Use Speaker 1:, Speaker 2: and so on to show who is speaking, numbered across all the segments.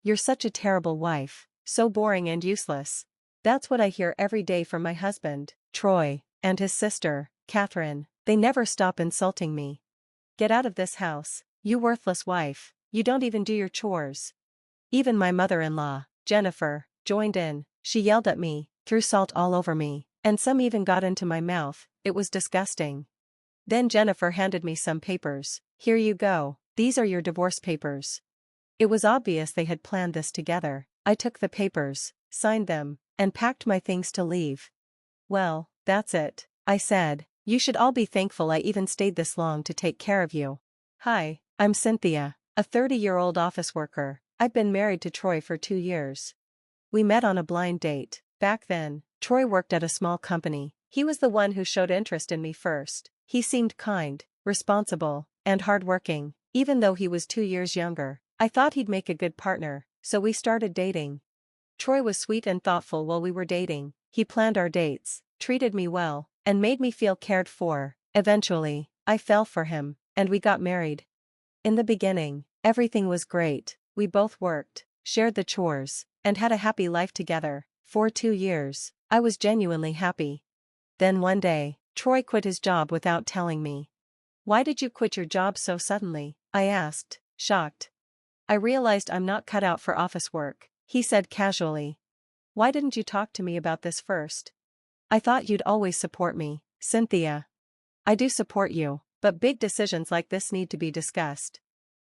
Speaker 1: "You're such a terrible wife, so boring and useless." That's what I hear every day from my husband, Troy, and his sister, Catherine. They never stop insulting me. "Get out of this house, you worthless wife, you don't even do your chores." Even my mother-in-law, Jennifer, joined in. She yelled at me, threw salt all over me, and some even got into my mouth. It was disgusting. Then Jennifer handed me some papers. "Here you go, these are your divorce papers." It was obvious they had planned this together. I took the papers, signed them, and packed my things to leave. "Well, that's it," I said. "You should all be thankful I even stayed this long to take care of you. Hi, I'm Cynthia, a 30-year-old office worker. I've been married to Troy for 2 years. We met on a blind date. Back then, Troy worked at a small company. He was the one who showed interest in me first. He seemed kind, responsible, and hardworking, even though he was 2 years younger. I thought he'd make a good partner, so we started dating. Troy was sweet and thoughtful while we were dating. He planned our dates, treated me well, and made me feel cared for. Eventually, I fell for him, and we got married. In the beginning, everything was great. We both worked, shared the chores, and had a happy life together. For 2 years, I was genuinely happy. Then one day, Troy quit his job without telling me. "Why did you quit your job so suddenly?" I asked, shocked. "I realized I'm not cut out for office work," he said casually. "Why didn't you talk to me about this first?" "I thought you'd always support me, Cynthia." "I do support you, but big decisions like this need to be discussed."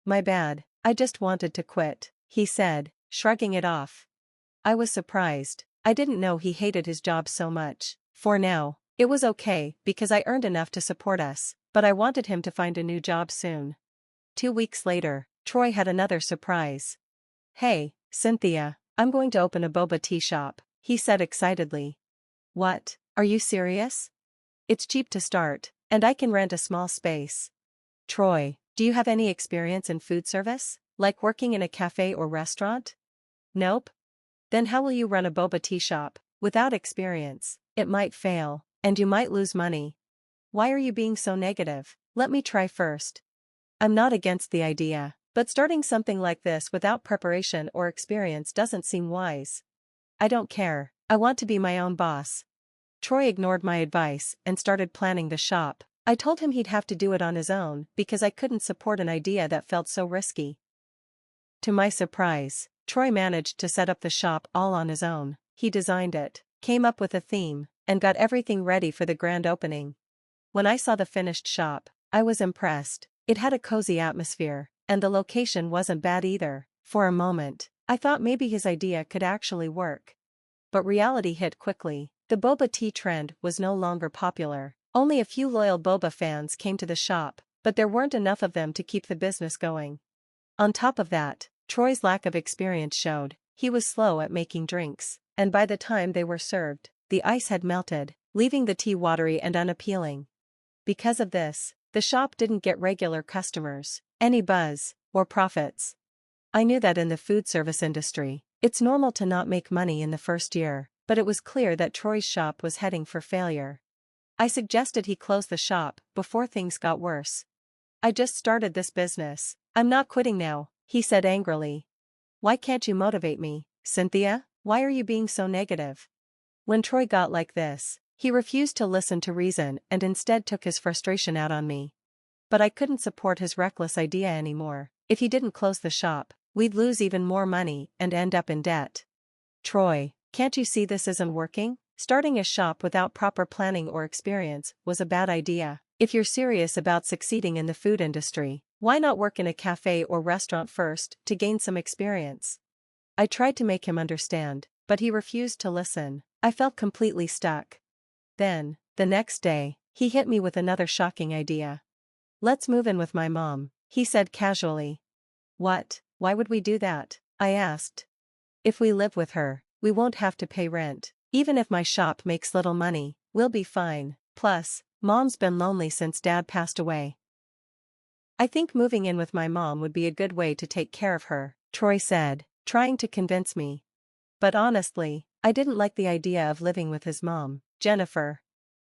Speaker 1: "My bad, I just wanted to quit," he said, shrugging it off. I was surprised. I didn't know he hated his job so much. For now, it was okay because I earned enough to support us, but I wanted him to find a new job soon. 2 weeks later, Troy had another surprise. "Hey, Cynthia, I'm going to open a boba tea shop," he said excitedly. "What, are you serious? It's cheap to start, and I can rent a small space." "Troy, do you have any experience in food service, like working in a cafe or restaurant?" "Nope." "Then how will you run a boba tea shop? Without experience, it might fail, and you might lose money." "Why are you being so negative? Let me try first." "I'm not against the idea, but starting something like this without preparation or experience doesn't seem wise." "I don't care, I want to be my own boss." Troy ignored my advice and started planning the shop. I told him he'd have to do it on his own because I couldn't support an idea that felt so risky. To my surprise, Troy managed to set up the shop all on his own. He designed it, came up with a theme, and got everything ready for the grand opening. When I saw the finished shop, I was impressed. It had a cozy atmosphere, and the location wasn't bad either. For a moment, I thought maybe his idea could actually work. But reality hit quickly. The boba tea trend was no longer popular. Only a few loyal boba fans came to the shop, but there weren't enough of them to keep the business going. On top of that, Troy's lack of experience showed. He was slow at making drinks, and by the time they were served, the ice had melted, leaving the tea watery and unappealing. Because of this, the shop didn't get regular customers, any buzz, or profits. I knew that in the food service industry, it's normal to not make money in the first year, but it was clear that Troy's shop was heading for failure. I suggested he close the shop before things got worse. "I just started this business. I'm not quitting now," he said angrily. "Why can't you motivate me, Cynthia? Why are you being so negative?" When Troy got like this, he refused to listen to reason and instead took his frustration out on me. But I couldn't support his reckless idea anymore. If he didn't close the shop, we'd lose even more money and end up in debt. "Troy, can't you see this isn't working? Starting a shop without proper planning or experience was a bad idea. If you're serious about succeeding in the food industry, why not work in a cafe or restaurant first to gain some experience?" I tried to make him understand, but he refused to listen. I felt completely stuck. Then, the next day, he hit me with another shocking idea. "Let's move in with my mom," he said casually. "What? Why would we do that?" I asked. "If we live with her, we won't have to pay rent. Even if my shop makes little money, we'll be fine. Plus, Mom's been lonely since Dad passed away." "I think moving in with my mom would be a good way to take care of her," Troy said, trying to convince me. But honestly, I didn't like the idea of living with his mom, Jennifer.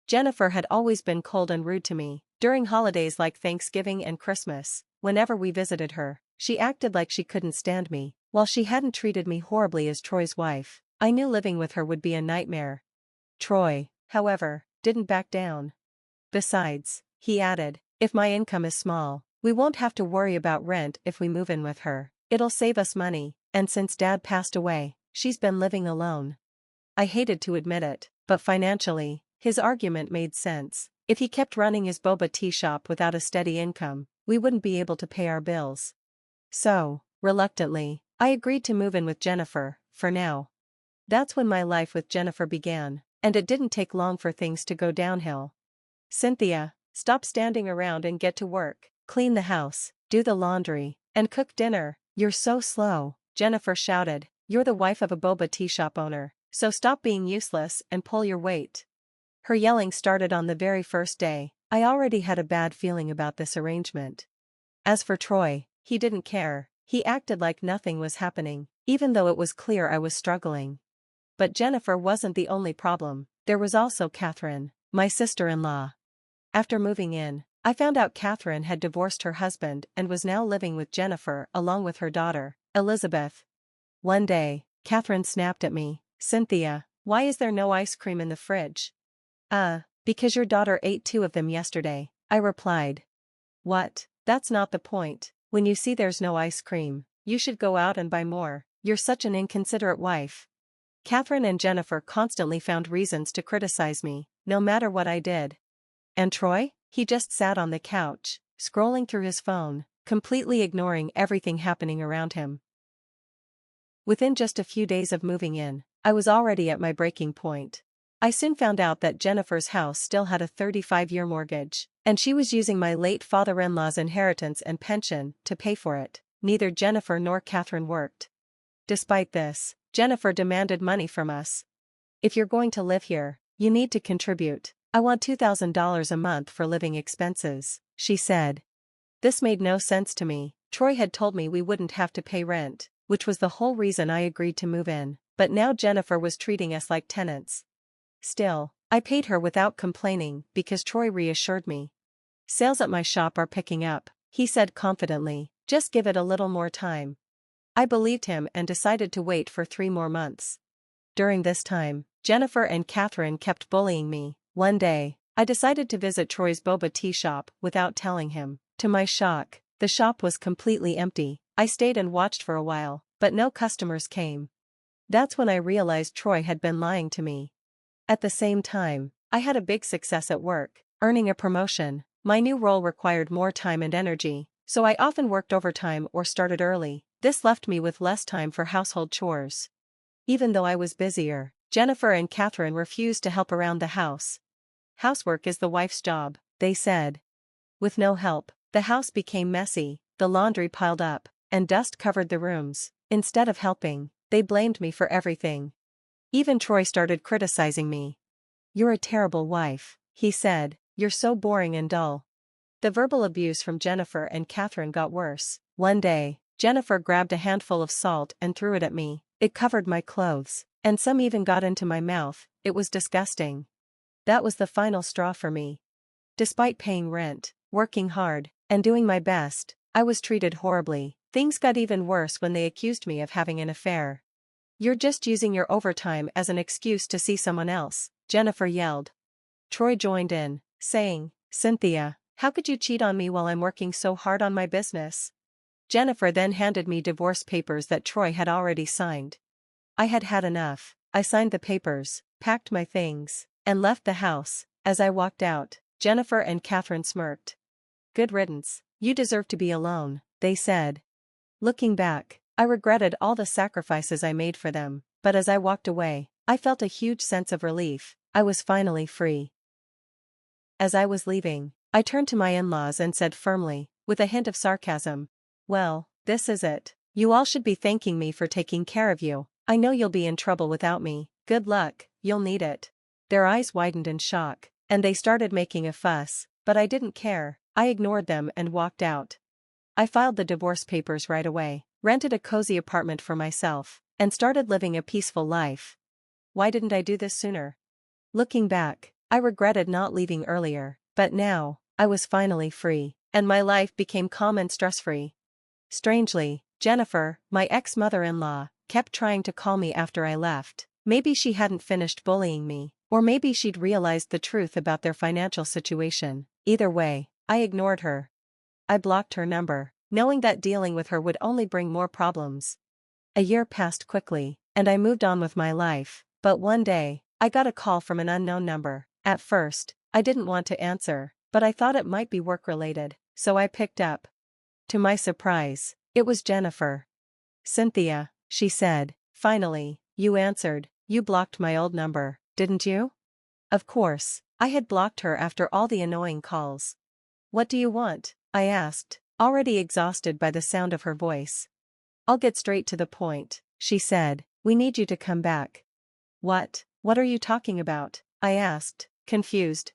Speaker 1: Jennifer had always been cold and rude to me. During holidays like Thanksgiving and Christmas, whenever we visited her, she acted like she couldn't stand me. While she hadn't treated me horribly as Troy's wife, I knew living with her would be a nightmare. Troy, however, didn't back down. Besides, he added, if my income is small, we won't have to worry about rent if we move in with her. It'll save us money, and since Dad passed away, she's been living alone. I hated to admit it, but financially, his argument made sense. If he kept running his boba tea shop without a steady income, we wouldn't be able to pay our bills. So, reluctantly, I agreed to move in with Jennifer, for now. That's when my life with Jennifer began, and it didn't take long for things to go downhill. Cynthia, stop standing around and get to work. Clean the house, do the laundry, and cook dinner. You're so slow, Jennifer shouted. You're the wife of a boba tea shop owner, so stop being useless and pull your weight. Her yelling started on the very first day. I already had a bad feeling about this arrangement. As for Troy, he didn't care. He acted like nothing was happening, even though it was clear I was struggling. But Jennifer wasn't the only problem. There was also Catherine, my sister-in-law. After moving in, I found out Catherine had divorced her husband and was now living with Jennifer along with her daughter, Elizabeth. One day, Catherine snapped at me, Cynthia, why is there no ice cream in the fridge? Because your daughter ate 2 of them yesterday, I replied. What? That's not the point. When you see there's no ice cream, you should go out and buy more. You're such an inconsiderate wife. Catherine and Jennifer constantly found reasons to criticize me, no matter what I did. And Troy? He just sat on the couch, scrolling through his phone, completely ignoring everything happening around him. Within just a few days of moving in, I was already at my breaking point. I soon found out that Jennifer's house still had a 35-year mortgage, and she was using my late father-in-law's inheritance and pension to pay for it. Neither Jennifer nor Catherine worked. Despite this, Jennifer demanded money from us. If you're going to live here, you need to contribute. I want $2,000 a month for living expenses, she said. This made no sense to me. Troy had told me we wouldn't have to pay rent, which was the whole reason I agreed to move in, but now Jennifer was treating us like tenants. Still, I paid her without complaining because Troy reassured me. Sales at my shop are picking up, he said confidently, just give it a little more time. I believed him and decided to wait for 3 more months. During this time, Jennifer and Catherine kept bullying me. One day, I decided to visit Troy's boba tea shop without telling him. To my shock, the shop was completely empty. I stayed and watched for a while, but no customers came. That's when I realized Troy had been lying to me. At the same time, I had a big success at work, earning a promotion. My new role required more time and energy, so I often worked overtime or started early. This left me with less time for household chores. Even though I was busier, Jennifer and Catherine refused to help around the house. Housework is the wife's job, they said. With no help, the house became messy, the laundry piled up, and dust covered the rooms. Instead of helping, they blamed me for everything. Even Troy started criticizing me. You're a terrible wife, he said, you're so boring and dull. The verbal abuse from Jennifer and Catherine got worse. One day, Jennifer grabbed a handful of salt and threw it at me. It covered my clothes, and some even got into my mouth. It was disgusting. That was the final straw for me. Despite paying rent, working hard, and doing my best, I was treated horribly. Things got even worse when they accused me of having an affair. You're just using your overtime as an excuse to see someone else, Jennifer yelled. Troy joined in, saying, Cynthia, how could you cheat on me while I'm working so hard on my business? Jennifer then handed me divorce papers that Troy had already signed. I had had enough. I signed the papers, packed my things, and left the house. As I walked out, Jennifer and Catherine smirked. Good riddance, you deserve to be alone, they said. Looking back, I regretted all the sacrifices I made for them, but as I walked away, I felt a huge sense of relief. I was finally free. As I was leaving, I turned to my in-laws and said firmly, with a hint of sarcasm, well, this is it. You all should be thanking me for taking care of you. I know you'll be in trouble without me. Good luck, you'll need it. Their eyes widened in shock, and they started making a fuss, but I didn't care. I ignored them and walked out. I filed the divorce papers right away, rented a cozy apartment for myself, and started living a peaceful life. Why didn't I do this sooner? Looking back, I regretted not leaving earlier, but now, I was finally free, and my life became calm and stress-free. Strangely, Jennifer, my ex-mother-in-law, kept trying to call me after I left. Maybe she hadn't finished bullying me, or maybe she'd realized the truth about their financial situation. Either way, I ignored her. I blocked her number, knowing that dealing with her would only bring more problems. A year passed quickly, and I moved on with my life, but one day, I got a call from an unknown number. At first, I didn't want to answer, but I thought it might be work-related, so I picked up. To my surprise, it was Jennifer. "Cynthia," she said, "finally, you answered. You blocked my old number, didn't you?" Of course, I had blocked her after all the annoying calls. "What do you want?" I asked, already exhausted by the sound of her voice. "I'll get straight to the point," she said. "We need you to come back." What are you talking about?" I asked, confused.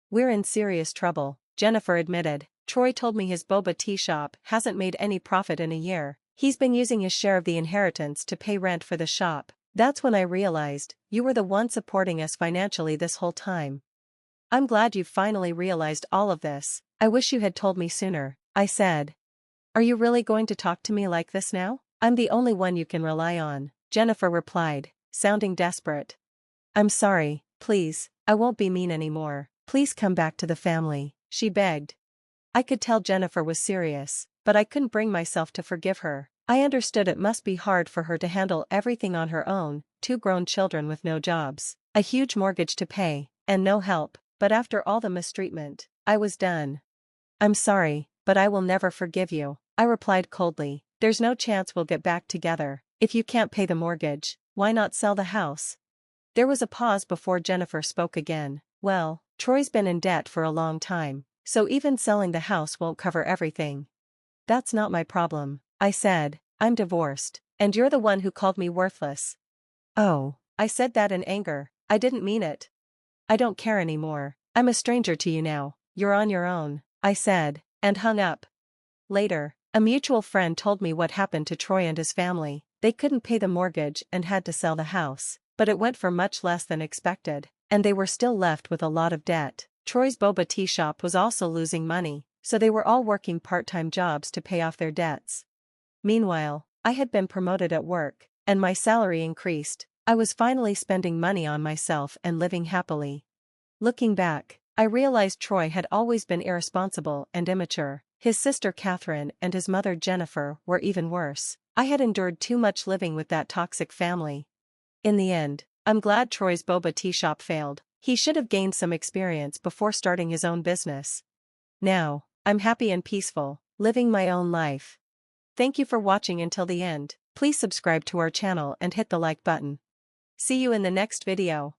Speaker 1: "We're in serious trouble," Jennifer admitted. "Troy told me his boba tea shop hasn't made any profit in a year. He's been using his share of the inheritance to pay rent for the shop. That's when I realized you were the one supporting us financially this whole time." "I'm glad you've finally realized all of this. I wish you had told me sooner," I said. "Are you really going to talk to me like this now?" "I'm the only one you can rely on," Jennifer replied, sounding desperate. "I'm sorry, please, I won't be mean anymore. Please come back to the family," she begged. I could tell Jennifer was serious, but I couldn't bring myself to forgive her. I understood it must be hard for her to handle everything on her own, 2 grown children with no jobs, a huge mortgage to pay, and no help, but after all the mistreatment, I was done. "I'm sorry, but I will never forgive you," I replied coldly. "There's no chance we'll get back together. If you can't pay the mortgage, why not sell the house?" There was a pause before Jennifer spoke again. "Well, Troy's been in debt for a long time, so even selling the house won't cover everything." "That's not my problem," I said. "I'm divorced, and you're the one who called me worthless." "Oh," I said that in anger. "I didn't mean it. I don't care anymore. I'm a stranger to you now. You're on your own," I said, and hung up. Later, a mutual friend told me what happened to Troy and his family. They couldn't pay the mortgage and had to sell the house, but it went for much less than expected, and they were still left with a lot of debt. Troy's boba tea shop was also losing money, so they were all working part-time jobs to pay off their debts. Meanwhile, I had been promoted at work, and my salary increased. I was finally spending money on myself and living happily. Looking back, I realized Troy had always been irresponsible and immature. His sister Catherine and his mother Jennifer were even worse. I had endured too much living with that toxic family. In the end, I'm glad Troy's boba tea shop failed. He should have gained some experience before starting his own business. Now, I'm happy and peaceful, living my own life. Thank you for watching until the end. Please subscribe to our channel and hit the like button. See you in the next video.